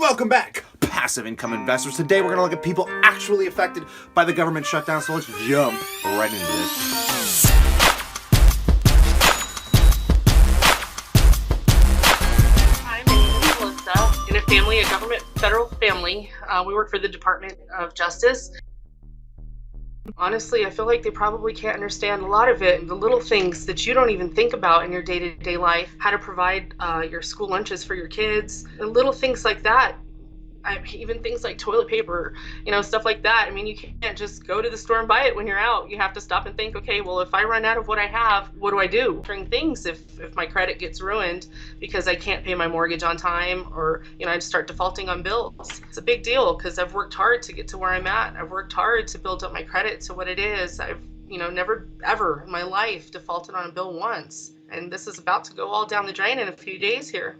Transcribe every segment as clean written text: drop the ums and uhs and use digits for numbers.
Welcome back, passive income investors. Today we're going to look at people actually affected by the government shutdown, so let's jump right into this. Hi, my name is Melissa. In a government federal family, we work for the Department of Justice. Honestly, I feel like they probably can't understand a lot of it, the little things that you don't even think about in your day-to-day life, how to provide your school lunches for your kids, and little things like that. Even things like toilet paper, stuff like that. I mean, you can't just go to the store and buy it when you're out. You have to stop and think, okay, well, if I run out of what I have, what do I do? Certain things, if my credit gets ruined because I can't pay my mortgage on time, or, I start defaulting on bills. It's a big deal because I've worked hard to get to where I'm at. I've worked hard to build up my credit to what it is. I've, never ever in my life defaulted on a bill once. And this is about to go all down the drain in a few days here.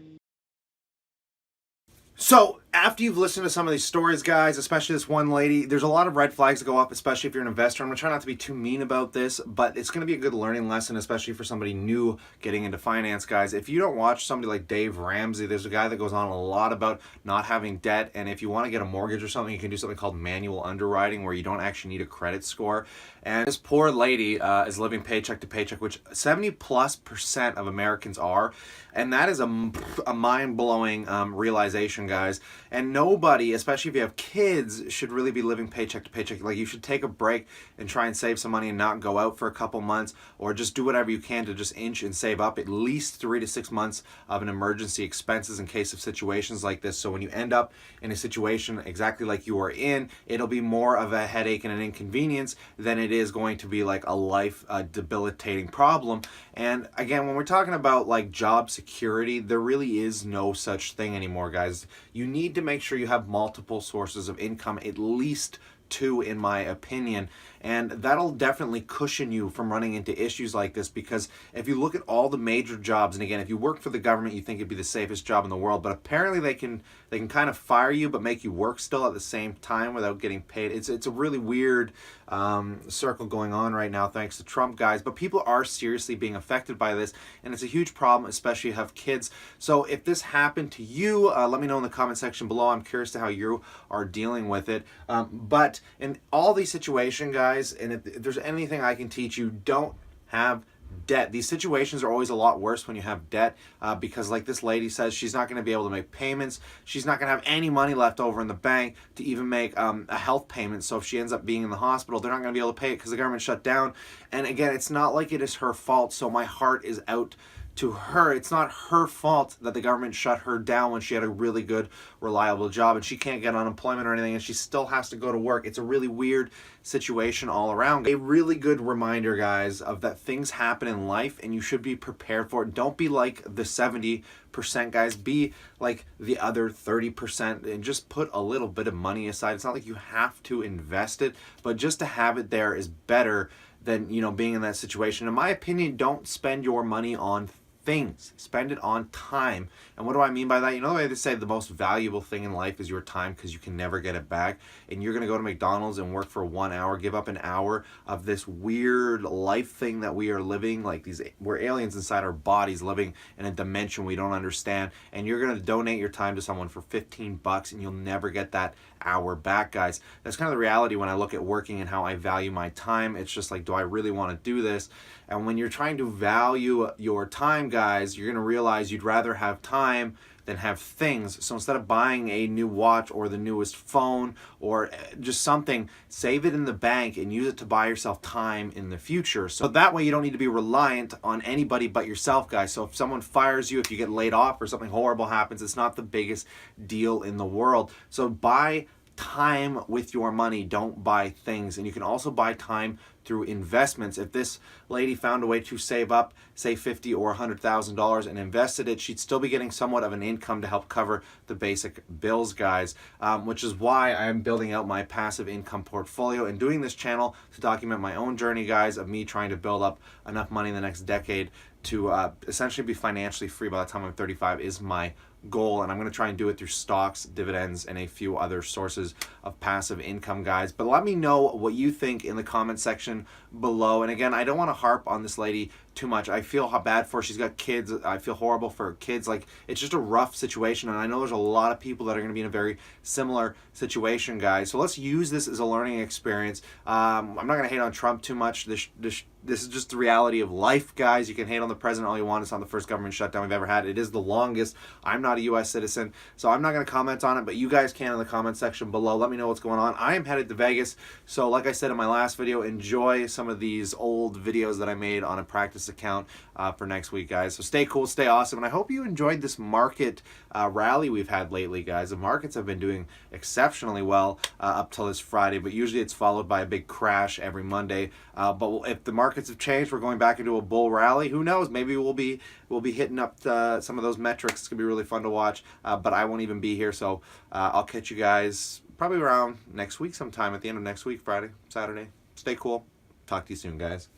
So, after you've listened to some of these stories, guys, especially this one lady, there's a lot of red flags that go up, especially if you're an investor. I'm going to try not to be too mean about this, but it's going to be a good learning lesson, especially for somebody new getting into finance, guys. If you don't watch somebody like Dave Ramsey, there's a guy that goes on a lot about not having debt, and if you want to get a mortgage or something, you can do something called manual underwriting, where you don't actually need a credit score. And this poor lady is living paycheck to paycheck, which 70+% of Americans are, and that is a mind-blowing realization, guys. And nobody, especially if you have kids, should really be living paycheck to paycheck. Like, you should take a break and try and save some money and not go out for a couple months, or just do whatever you can to just inch and save up at least 3 to 6 months of an emergency expenses in case of situations like this. So when you end up in a situation exactly like you are in, it'll be more of a headache and an inconvenience than it is going to be like a life debilitating problem. And again, when we're talking about like job security, there really is no such thing anymore, guys. You need to make sure you have multiple sources of income, at least 2 in my opinion, and that'll definitely cushion you from running into issues like this. Because if you look at all the major jobs, and again, if you work for the government, you think it'd be the safest job in the world, but apparently they can kind of fire you but make you work still at the same time without getting paid. It's a really weird circle going on right now, thanks to Trump, guys. But people are seriously being affected by this, and it's a huge problem, especially if you have kids. So if this happened to you, let me know in the comment section below. I'm curious to how you are dealing with it. But in all these situations, guys, and if there's anything I can teach you, don't have debt. These situations are always a lot worse when you have debt, because like this lady says, she's not going to be able to make payments. She's not going to have any money left over in the bank to even make a health payment. So if she ends up being in the hospital, they're not going to be able to pay it because the government shut down. And again, it's not like it is her fault, so my heart is out to her. It's not her fault that the government shut her down when she had a really good, reliable job, and she can't get unemployment or anything, and she still has to go to work. It's a really weird situation all around. A really good reminder, guys, of that things happen in life and you should be prepared for it. Don't be like the 70%, guys. Be like the other 30% and just put a little bit of money aside. It's not like you have to invest it, but just to have it there is better than, being in that situation. In my opinion, don't spend your money on things. Spend it on time. And what do I mean by that? The way they say the most valuable thing in life is your time, because you can never get it back. And you're going to go to McDonald's and work for 1 hour, give up an hour of this weird life thing that we are living, like we're aliens inside our bodies living in a dimension we don't understand. And you're going to donate your time to someone for $15 and you'll never get that hour back, guys. That's kind of the reality when I look at working and how I value my time. It's just like, do I really want to do this? And when you're trying to value your time, guys, you're going to realize you'd rather have time than have things. So instead of buying a new watch or the newest phone or just something, save it in the bank and use it to buy yourself time in the future. So that way you don't need to be reliant on anybody but yourself, guys. So if someone fires you, if you get laid off or something horrible happens, it's not the biggest deal in the world. So buy time with your money, don't buy things. And you can also buy time through investments. If this lady found a way to save up, say $50,000 or $100,000 and invested it, she'd still be getting somewhat of an income to help cover the basic bills, guys, which is why I'm building out my passive income portfolio and doing this channel to document my own journey, guys, of me trying to build up enough money in the next decade to essentially be financially free by the time I'm 35 is my goal, and I'm going to try and do it through stocks, dividends, and a few other sources of passive income, guys. But let me know what you think in the comment section below. And again, I don't want to harp on this lady too much. I feel how bad for her. She's got kids. I feel horrible for her kids. Like, it's just a rough situation, and I know there's a lot of people that are going to be in a very similar situation, guys. So let's use this as a learning experience. I'm not going to hate on Trump too much. This is just the reality of life, guys. You can hate on the president all you want. It's not the first government shutdown we've ever had. It is the longest. I'm not a U.S. citizen, so I'm not going to comment on it, but you guys can in the comment section below. Let me know what's going on. I am headed to Vegas, so like I said in my last video, enjoy some of these old videos that I made on a practice account for next week, guys. So stay cool, stay awesome, and I hope you enjoyed this market rally we've had lately, guys. The markets have been doing exceptionally well up till this Friday, but usually it's followed by a big crash every Monday. But if the markets have changed, we're going back into a bull rally. Who knows? Maybe we'll be hitting up some of those metrics. It's gonna be really fun to watch. But I won't even be here, so I'll catch you guys probably around next week sometime, at the end of next week, Friday, Saturday. Stay cool. Talk to you soon, guys.